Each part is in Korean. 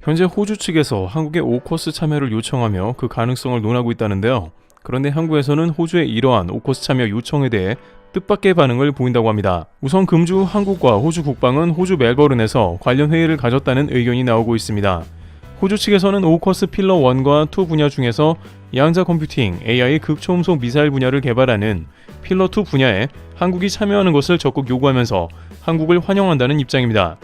현재 호주 측에서 한국의 오커스 참여를 요청하며 그 가능성을 논하고 있다는데요. 그런데 한국에서는 호주의 이러한 오커스 참여 요청에 대해 뜻밖의 반응을 보인다고 합니다. 우선 금주 후 한국과 호주 국방은 호주 멜버른에서 관련 회의를 가졌다는 의견이 나오고 있습니다. 호주 측에서는 오커스 필러 1과 2 분야 중에서 양자 컴퓨팅, AI 극초음속 미사일 분야를 개발하는 필러 2 분야에 한국이 참여하는 것을 적극 요구하면서 한국을 환영한다는 입장입니다.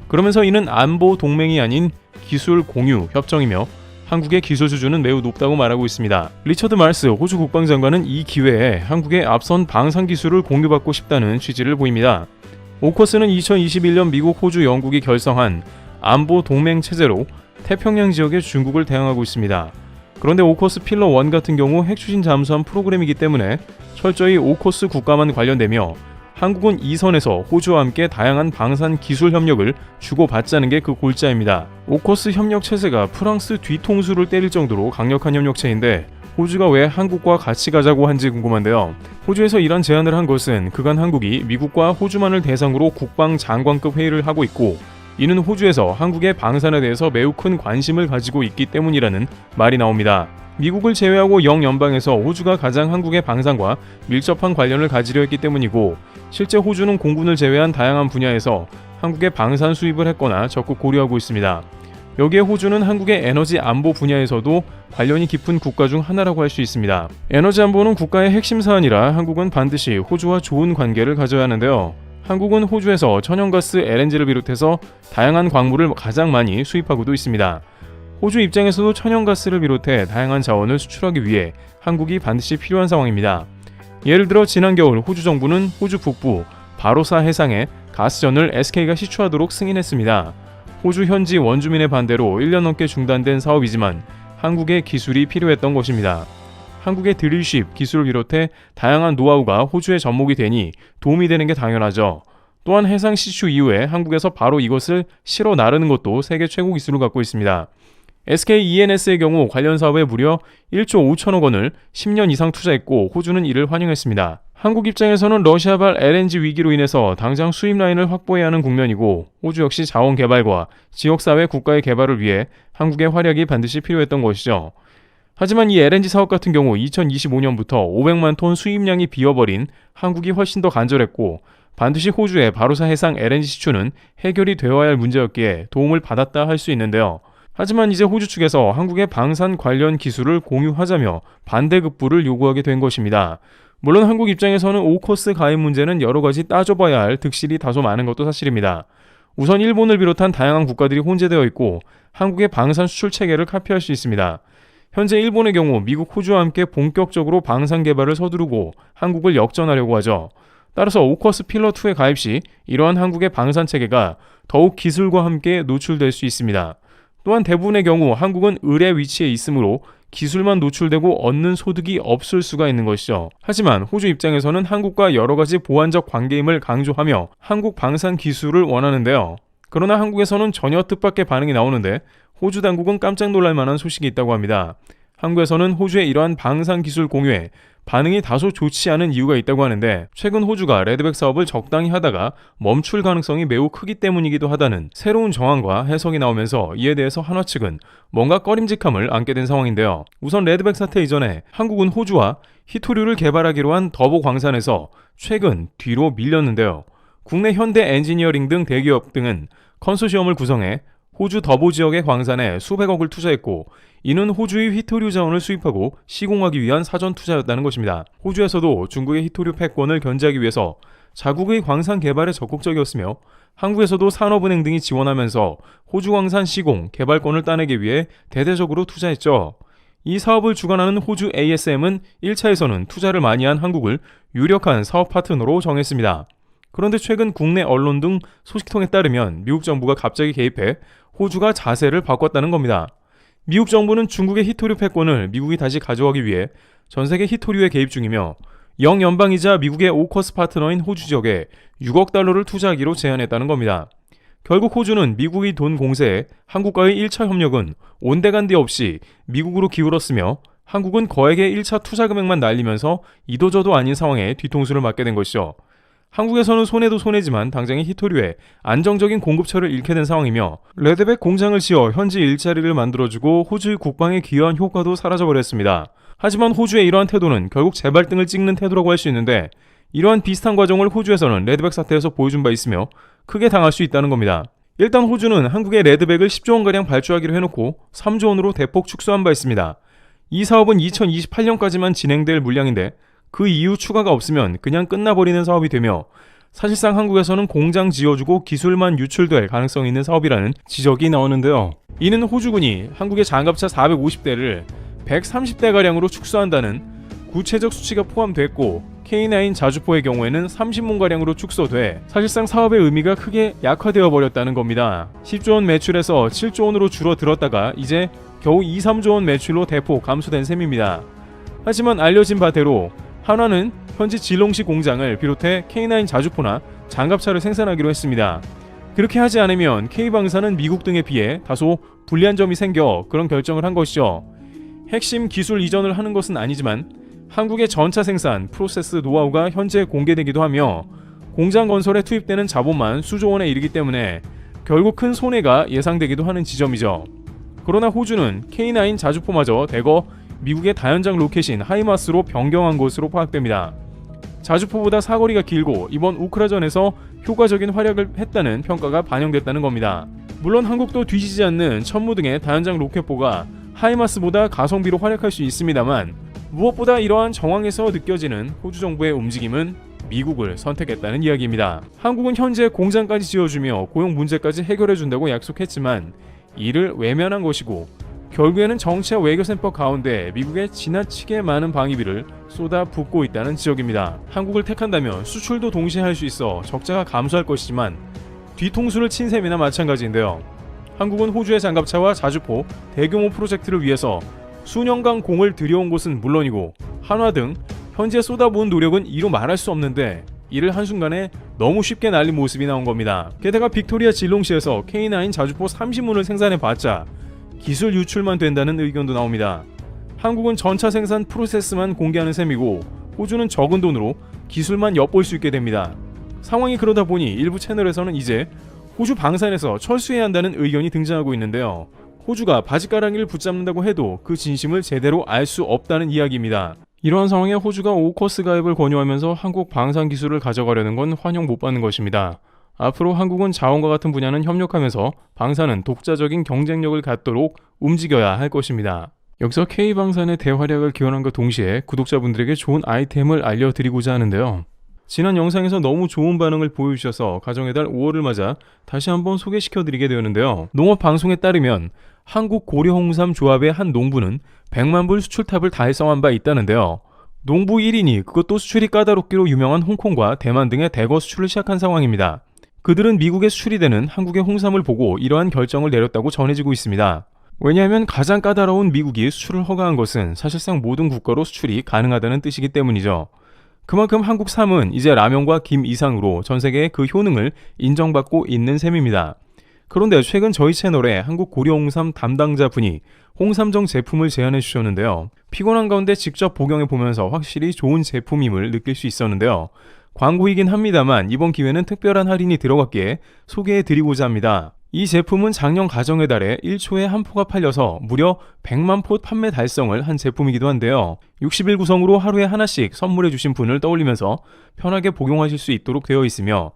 그러면서 이는 안보 동맹이 아닌 기술 공유 협정이며 한국의 기술 수준은 매우 높다고 말하고 있습니다. 리처드 말스 호주 국방장관은 이 기회에 한국의 앞선 방산 기술을 공유받고 싶다는 취지를 보입니다. 오커스는 2021년 미국, 호주, 영국이 결성한 안보 동맹 체제로 태평양 지역의 중국을 대항하고 있습니다. 그런데 오커스 필러 1 같은 경우 핵추진 잠수함 프로그램이기 때문에 철저히 오커스 국가만 관련되며 한국은 이 선에서 호주와 함께 다양한 방산 기술 협력을 주고받자는 게 그 골자입니다. 오커스 협력 체제가 프랑스 뒤통수를 때릴 정도로 강력한 협력체인데 호주가 왜 한국과 같이 가자고 한지 궁금한데요. 호주에서 이런 제안을 한 것은 그간 한국이 미국과 호주만을 대상으로 국방장관급 회의를 하고 있고 이는 호주에서 한국의 방산에 대해서 매우 큰 관심을 가지고 있기 때문이라는 말이 나옵니다. 미국을 제외하고 영연방에서 호주가 가장 한국의 방산과 밀접한 관련을 가지려 했기 때문이고 실제 호주는 공군을 제외한 다양한 분야에서 한국의 방산 수입을 했거나 적극 고려하고 있습니다. 여기에 호주는 한국의 에너지 안보 분야에서도 관련이 깊은 국가 중 하나라고 할 수 있습니다. 에너지 안보는 국가의 핵심 사안이라 한국은 반드시 호주와 좋은 관계를 가져야 하는데요. 한국은 호주에서 천연가스 LNG를 비롯해서 다양한 광물을 가장 많이 수입하고도 있습니다. 호주 입장에서도 천연가스를 비롯해 다양한 자원을 수출하기 위해 한국이 반드시 필요한 상황입니다. 예를 들어 지난 겨울 호주 정부는 호주 북부 바로사 해상에 가스전을 SK가 시추하도록 승인했습니다. 호주 현지 원주민의 반대로 1년 넘게 중단된 사업이지만 한국의 기술이 필요했던 것입니다. 한국의 드릴쉽 기술을 비롯해 다양한 노하우가 호주에 접목이 되니 도움이 되는 게 당연하죠. 또한 해상 시추 이후에 한국에서 바로 이것을 실어 나르는 것도 세계 최고 기술을 갖고 있습니다. SK E&S의 경우 관련 사업에 무려 1조 5천억 원을 10년 이상 투자했고 호주는 이를 환영했습니다. 한국 입장에서는 러시아발 LNG 위기로 인해서 당장 수입 라인을 확보해야 하는 국면이고 호주 역시 자원 개발과 지역사회 국가의 개발을 위해 한국의 활약이 반드시 필요했던 것이죠. 하지만 이 LNG 사업 같은 경우 2025년부터 500만 톤 수입량이 비어버린 한국이 훨씬 더 간절했고 반드시 호주의 바로사 해상 LNG 시추는 해결이 되어야 할 문제였기에 도움을 받았다 할 수 있는데요. 하지만 이제 호주 측에서 한국의 방산 관련 기술을 공유하자며 반대급부를 요구하게 된 것입니다. 물론 한국 입장에서는 오커스 가입 문제는 여러 가지 따져봐야 할 득실이 다소 많은 것도 사실입니다. 우선 일본을 비롯한 다양한 국가들이 혼재되어 있고 한국의 방산 수출 체계를 카피할 수 있습니다. 현재 일본의 경우 미국, 호주와 함께 본격적으로 방산 개발을 서두르고 한국을 역전하려고 하죠. 따라서 오커스 필러2에 가입 시 이러한 한국의 방산 체계가 더욱 기술과 함께 노출될 수 있습니다. 또한 대부분의 경우 한국은 을의 위치에 있으므로 기술만 노출되고 얻는 소득이 없을 수가 있는 것이죠. 하지만 호주 입장에서는 한국과 여러가지 보완적 관계임을 강조하며 한국 방산 기술을 원하는데요. 그러나 한국에서는 전혀 뜻밖의 반응이 나오는데 호주 당국은 깜짝 놀랄 만한 소식이 있다고 합니다. 한국에서는 호주의 이러한 방산 기술 공유에 반응이 다소 좋지 않은 이유가 있다고 하는데 최근 호주가 레드백 사업을 적당히 하다가 멈출 가능성이 매우 크기 때문이기도 하다는 새로운 정황과 해석이 나오면서 이에 대해서 한화 측은 뭔가 꺼림직함을 안게 된 상황인데요. 우선 레드백 사태 이전에 한국은 호주와 히토류를 개발하기로 한 더보 광산에서 최근 뒤로 밀렸는데요. 국내 현대 엔지니어링 등 대기업 등은 컨소시엄을 구성해 호주 더보 지역의 광산에 수백억을 투자했고 이는 호주의 히토류 자원을 수입하고 시공하기 위한 사전 투자였다는 것입니다. 호주에서도 중국의 히토류 패권을 견제하기 위해서 자국의 광산 개발에 적극적이었으며 한국에서도 산업은행 등이 지원하면서 호주 광산 시공, 개발권을 따내기 위해 대대적으로 투자했죠. 이 사업을 주관하는 호주 ASM은 1차에서는 투자를 많이 한 한국을 유력한 사업 파트너로 정했습니다. 그런데 최근 국내 언론 등 소식통에 따르면 미국 정부가 갑자기 개입해 호주가 자세를 바꿨다는 겁니다. 미국 정부는 중국의 히토류 패권을 미국이 다시 가져가기 위해 전세계 히토류에 개입 중이며 영연방이자 미국의 오커스 파트너인 호주 지역에 6억 달러를 투자하기로 제안했다는 겁니다. 결국 호주는 미국의 돈 공세에 한국과의 1차 협력은 온데간데 없이 미국으로 기울었으며 한국은 거액의 1차 투자 금액만 날리면서 이도저도 아닌 상황에 뒤통수를 맞게 된 것이죠. 한국에서는 손해도 손해지만 당장의 히토류에 안정적인 공급처를 잃게 된 상황이며 레드백 공장을 지어 현지 일자리를 만들어주고 호주의 국방에 기여한 효과도 사라져버렸습니다. 하지만 호주의 이러한 태도는 결국 재발등을 찍는 태도라고 할 수 있는데 이러한 비슷한 과정을 호주에서는 레드백 사태에서 보여준 바 있으며 크게 당할 수 있다는 겁니다. 일단 호주는 한국의 레드백을 10조 원가량 발주하기로 해놓고 3조 원으로 대폭 축소한 바 있습니다. 이 사업은 2028년까지만 진행될 물량인데 그 이후 추가가 없으면 그냥 끝나버리는 사업이 되며 사실상 한국에서는 공장 지어주고 기술만 유출될 가능성이 있는 사업이라는 지적이 나오는데요. 이는 호주군이 한국의 장갑차 450대를 130대가량으로 축소한다는 구체적 수치가 포함됐고 K9 자주포의 경우에는 30문가량으로 축소돼 사실상 사업의 의미가 크게 약화되어 버렸다는 겁니다. 10조 원 매출에서 7조 원으로 줄어들었다가 이제 겨우 2, 3조 원 매출로 대폭 감소된 셈입니다. 하지만 알려진 바대로 한화는 현지 질롱시 공장을 비롯해 K9 자주포나 장갑차를 생산하기로 했습니다. 그렇게 하지 않으면 K방사는 미국 등에 비해 다소 불리한 점이 생겨 그런 결정을 한 것이죠. 핵심 기술 이전을 하는 것은 아니지만 한국의 전차 생산 프로세스 노하우가 현재 공개되기도 하며 공장 건설에 투입되는 자본만 수조 원에 이르기 때문에 결국 큰 손해가 예상되기도 하는 지점이죠. 그러나 호주는 K9 자주포마저 대거 미국의 다연장 로켓인 하이마스로 변경한 것으로 파악됩니다. 자주포보다 사거리가 길고 이번 우크라전에서 효과적인 활약을 했다는 평가가 반영됐다는 겁니다. 물론 한국도 뒤지지 않는 천무 등의 다연장 로켓포가 하이마스보다 가성비로 활약할 수 있습니다만 무엇보다 이러한 정황에서 느껴지는 호주 정부의 움직임은 미국을 선택했다는 이야기입니다. 한국은 현재 공장까지 지어주며 고용 문제까지 해결해준다고 약속했지만 이를 외면한 것이고 결국에는 정치와 외교센터 가운데 미국의 지나치게 많은 방위비를 쏟아붓고 있다는 지적입니다. 한국을 택한다면 수출도 동시에 할 수 있어 적자가 감소할 것이지만 뒤통수를 친 셈이나 마찬가지인데요. 한국은 호주의 장갑차와 자주포 대규모 프로젝트를 위해서 수년간 공을 들여온 곳은 물론이고 한화 등 현재 쏟아부은 노력은 이루 말할 수 없는데 이를 한순간에 너무 쉽게 날린 모습이 나온 겁니다. 게다가 빅토리아 질롱시에서 K9 자주포 30문을 생산해봤자 기술 유출만 된다는 의견도 나옵니다. 한국은 전차 생산 프로세스만 공개하는 셈이고 호주는 적은 돈으로 기술만 엿볼 수 있게 됩니다. 상황이 그러다 보니 일부 채널에서는 이제 호주 방산에서 철수해야 한다는 의견이 등장하고 있는데요. 호주가 바지가랑이를 붙잡는다고 해도 그 진심을 제대로 알 수 없다는 이야기입니다. 이러한 상황에 호주가 오커스 가입을 권유하면서 한국 방산 기술을 가져가려는 건 환영 못 받는 것입니다. 앞으로 한국은 자원과 같은 분야는 협력하면서 방산은 독자적인 경쟁력을 갖도록 움직여야 할 것입니다. 여기서 K방산의 대활약을 기원함과 동시에 구독자분들에게 좋은 아이템을 알려드리고자 하는데요. 지난 영상에서 너무 좋은 반응을 보여주셔서 가정의 달 5월을 맞아 다시 한번 소개시켜드리게 되었는데요. 농업방송에 따르면 한국 고려홍삼 조합의 한 농부는 100만 불 수출탑을 달성한 바 있다는데요. 농부 1인이 그것도 수출이 까다롭기로 유명한 홍콩과 대만 등의 대거 수출을 시작한 상황입니다. 그들은 미국에 수출이 되는 한국의 홍삼을 보고 이러한 결정을 내렸다고 전해지고 있습니다. 왜냐하면 가장 까다로운 미국이 수출을 허가한 것은 사실상 모든 국가로 수출이 가능하다는 뜻이기 때문이죠. 그만큼 한국 삼은 이제 라면과 김 이상으로 전 세계의 그 효능을 인정받고 있는 셈입니다. 그런데 최근 저희 채널에 한국 고려홍삼 담당자분이 홍삼정 제품을 제안해 주셨는데요. 피곤한 가운데 직접 복용해 보면서 확실히 좋은 제품임을 느낄 수 있었는데요. 광고이긴 합니다만 이번 기회는 특별한 할인이 들어갔기에 소개해 드리고자 합니다. 이 제품은 작년 가정의 달에 1초에 한 포가 팔려서 무려 100만 포 판매 달성을 한 제품이기도 한데요. 60일 구성으로 하루에 하나씩 선물해 주신 분을 떠올리면서 편하게 복용하실 수 있도록 되어 있으며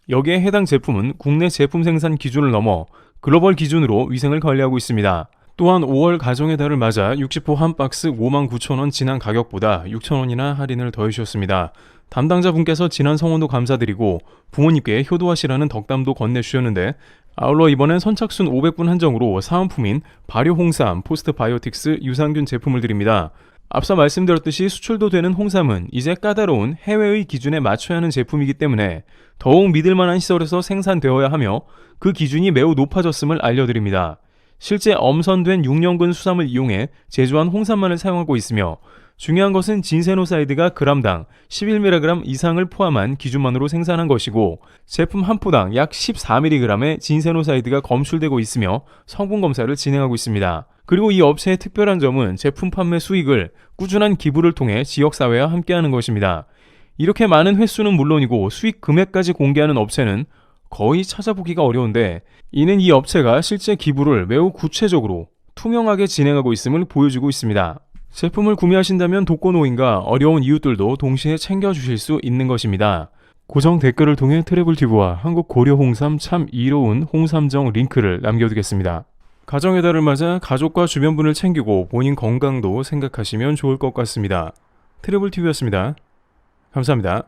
여기에 해당 제품은 국내 제품 생산 기준을 넘어 글로벌 기준으로 위생을 관리하고 있습니다. 또한 5월 가정의 달을 맞아 60포 한 박스 59,000원 지난 가격보다 6,000원이나 할인을 더해주셨습니다. 담당자분께서 지난 성원도 감사드리고 부모님께 효도하시라는 덕담도 건네주셨는데 아울러 이번엔 선착순 500분 한정으로 사은품인 발효홍삼 포스트바이오틱스 유산균 제품을 드립니다. 앞서 말씀드렸듯이 수출도 되는 홍삼은 이제 까다로운 해외의 기준에 맞춰야 하는 제품이기 때문에 더욱 믿을만한 시설에서 생산되어야 하며 그 기준이 매우 높아졌음을 알려드립니다. 실제 엄선된 6년근 수삼을 이용해 제조한 홍삼만을 사용하고 있으며 중요한 것은 진세노사이드가 그람당 11mg 이상을 포함한 기준만으로 생산한 것이고 제품 한 포당 약 14mg의 진세노사이드가 검출되고 있으며 성분 검사를 진행하고 있습니다. 그리고 이 업체의 특별한 점은 제품 판매 수익을 꾸준한 기부를 통해 지역사회와 함께하는 것입니다. 이렇게 많은 횟수는 물론이고 수익 금액까지 공개하는 업체는 거의 찾아보기가 어려운데, 이는 이 업체가 실제 기부를 매우 구체적으로 투명하게 진행하고 있음을 보여주고 있습니다. 제품을 구매하신다면 독거노인과 어려운 이웃들도 동시에 챙겨주실 수 있는 것입니다. 고정 댓글을 통해 트래블튜브와 한국 고려 홍삼 참 이로운 홍삼정 링크를 남겨두겠습니다. 가정의 달을 맞아 가족과 주변분을 챙기고 본인 건강도 생각하시면 좋을 것 같습니다. 트래블튜브였습니다. 감사합니다.